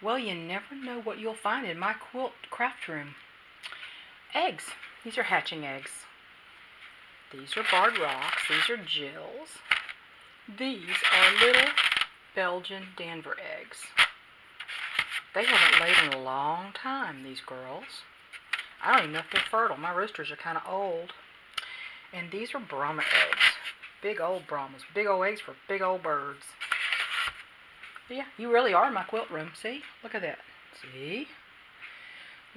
Well, you never know what you'll find in my quilt craft room. Eggs. These are hatching eggs. These are barred rocks. These are gills. These are little Belgian Denver eggs. They haven't laid in a long time, these girls. I don't even know if they're fertile. My roosters are kind of old. And these are Brahma eggs. Big old Brahmas. Big old eggs for big old birds. But yeah, you really are in my quilt room. See? Look at that. See?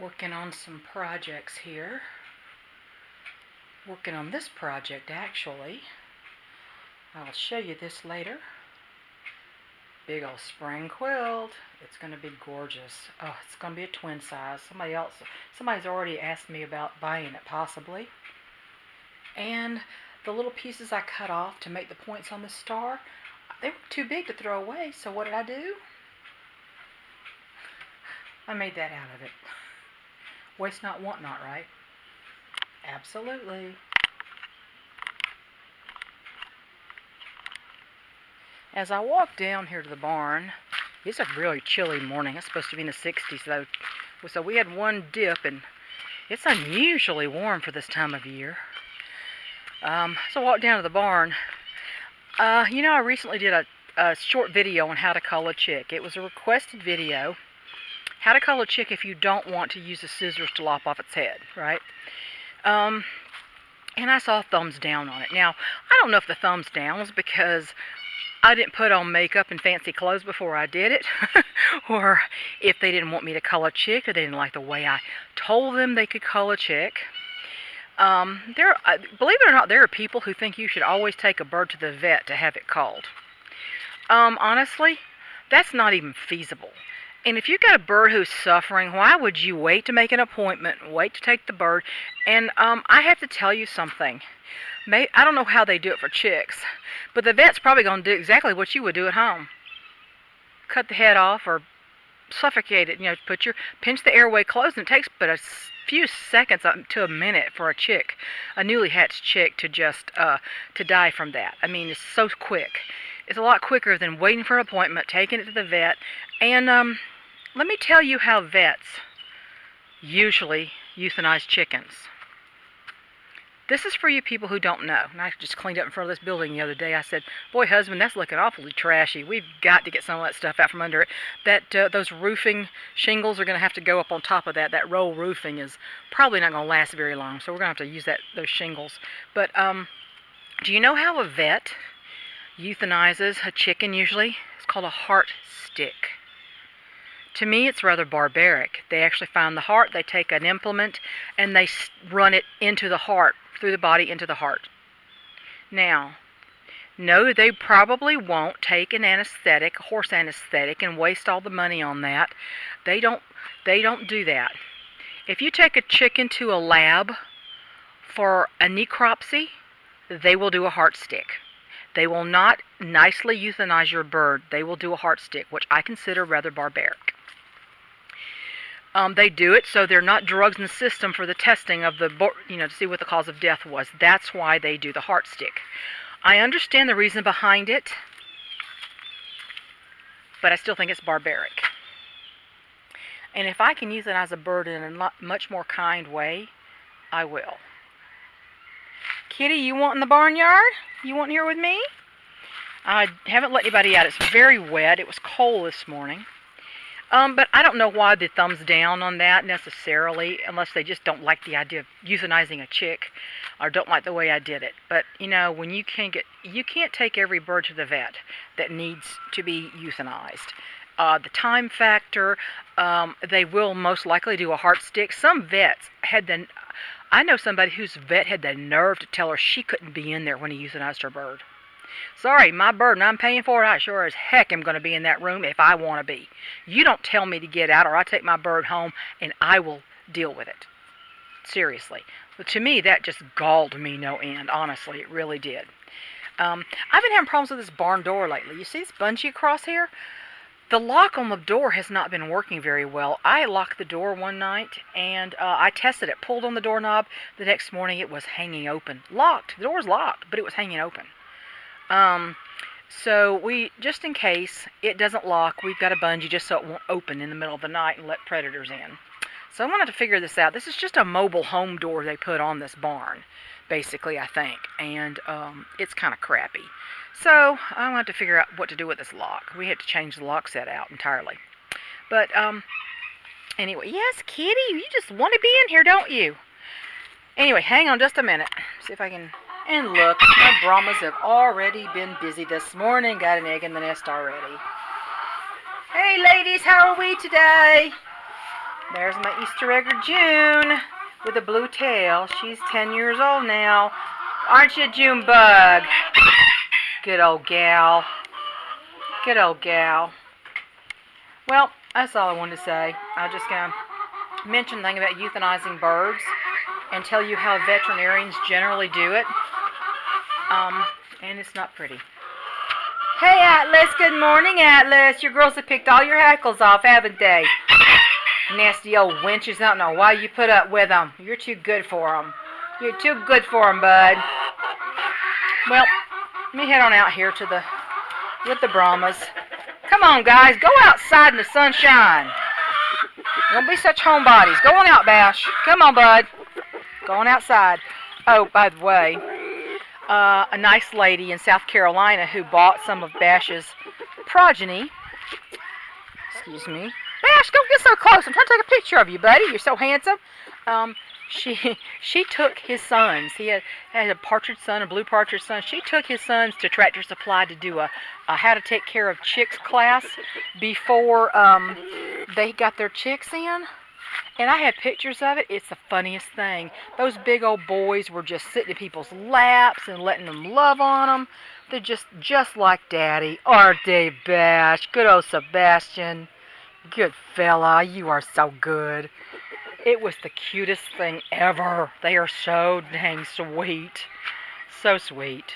Working on some projects here. Working on this project, actually. I'll show you this later. Big old spring quilt. It's going to be gorgeous. Oh, it's going to be a twin size. Somebody's already asked me about buying it, possibly. And the little pieces I cut off to make the points on the star, they were too big to throw away, so what did I do? I made that out of it. Waste not, want not, right? Absolutely. As I walk down here to the barn, it's a really chilly morning. It's supposed to be in the 60s, though. So we had one dip, and it's unusually warm for this time of year. So I walked down to the barn. I recently did a short video on how to cull a chick. It was a requested video. How to cull a chick if you don't want to use the scissors to lop off its head, right? And I saw thumbs down on it. Now, I don't know if the thumbs down was because I didn't put on makeup and fancy clothes before I did it, or if they didn't want me to cull a chick, or they didn't like the way I told them they could cull a chick. Believe it or not, there are people who think you should always take a bird to the vet to have it culled. Honestly, that's not even feasible. And if you've got a bird who's suffering, why would you wait to make an appointment, wait to take the bird? And I have to tell you something. I don't know how they do it for chicks, but the vet's probably going to do exactly what you would do at home. Cut the head off or suffocate it. Pinch the airway closed, and it takes but a few seconds up to a minute for a newly hatched chick to just to die from that. I mean, it's so quick. It's a lot quicker than waiting for an appointment, taking it to the vet. And let me tell you how vets usually euthanize chickens. This is for you people who don't know. And I just cleaned up in front of this building the other day. I said, boy, husband, that's looking awfully trashy. We've got to get some of that stuff out from under it. Those roofing shingles are going to have to go up on top of that. That roll roofing is probably not going to last very long. So we're going to have to use those shingles. But do you know how a vet euthanizes a chicken usually? It's called a heart stick. To me, it's rather barbaric. They actually find the heart, they take an implement, and they run it into the heart, through the body into the heart. Now, no, they probably won't take an anesthetic, a horse anesthetic, and waste all the money on that. They don't do that. If you take a chicken to a lab for a necropsy, they will do a heart stick. They will not nicely euthanize your bird. They will do a heart stick, which I consider rather barbaric. They do it so there are not drugs in the system for the testing of to see what the cause of death was. That's why they do the heart stick. I understand the reason behind it, but I still think it's barbaric. And if I can euthanize a bird in a much more kind way, I will. Kitty, you want in the barnyard? You want here with me? I haven't let anybody out. It's very wet. It was cold this morning. But I don't know why the thumbs down on that necessarily, unless they just don't like the idea of euthanizing a chick or don't like the way I did it. But, when you can't take every bird to the vet that needs to be euthanized. The time factor, they will most likely do a heart stick. Some vets I know somebody whose vet had the nerve to tell her she couldn't be in there when he euthanized her bird. Sorry, my bird, and I'm paying for it. I sure as heck am going to be in that room if I want to be. You don't tell me to get out, or I take my bird home, and I will deal with it. Seriously. But to me, that just galled me no end. Honestly, it really did. I've been having problems with this barn door lately. You see this bungee across here? The lock on the door has not been working very well. I locked the door one night, and I tested it. Pulled on the doorknob. The next morning, it was hanging open. Locked. The door was locked, but it was hanging open. So we, just in case it doesn't lock, we've got a bungee just so it won't open in the middle of the night and let predators in. So I wanted to figure this out. This is just a mobile home door they put on this barn, basically, I think. And it's kind of crappy. So I wanted to figure out what to do with this lock. We had to change the lock set out entirely. But anyway, yes, Kitty, you just want to be in here, don't you? Anyway, hang on just a minute. See if I can... And look, my Brahmas have already been busy this morning. Got an egg in the nest already. Hey, ladies, how are we today? There's my Easter egger June with a blue tail. She's 10 years old now. Aren't you, Junebug? Good old gal. Good old gal. Well, that's all I wanted to say. I'm just going to mention the thing about euthanizing birds and tell you how veterinarians generally do it. And it's not pretty. Hey, Atlas. Good morning, Atlas. Your girls have picked all your hackles off, haven't they? Nasty old wenches. I don't know why you put up with them. You're too good for them. You're too good for them, bud. Well, let me head on out here to with the Brahmas. Come on, guys. Go outside in the sunshine. Don't be such homebodies. Go on out, Bash. Come on, bud. Going outside. Oh, by the way, a nice lady in South Carolina who bought some of Bash's progeny. Excuse me. Bash, don't get so close. I'm trying to take a picture of you, buddy. You're so handsome. She took his sons. He had a partridge son, a blue partridge son. She took his sons to Tractor Supply to do a how to take care of chicks class before they got their chicks in. And I had pictures of it. It's the funniest thing. Those big old boys were just sitting in people's laps and letting them love on them. They're just like Daddy. Aren't they, Bash? Good old Sebastian. Good fella. You are so good. It was the cutest thing ever. They are so dang sweet. So sweet.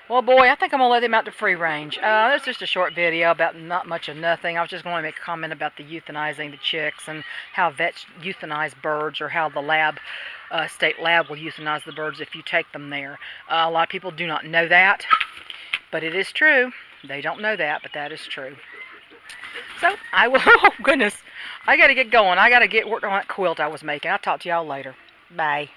Well, boy, I think I'm going to let them out to free range. That's just a short video about not much of nothing. I was just going to make a comment about the euthanizing the chicks and how vets euthanize birds, or how the state lab will euthanize the birds if you take them there. A lot of people do not know that, but it is true. They don't know that, but that is true. So, I will... Oh, goodness. I got to get going. I got to get working on that quilt I was making. I'll talk to y'all later. Bye.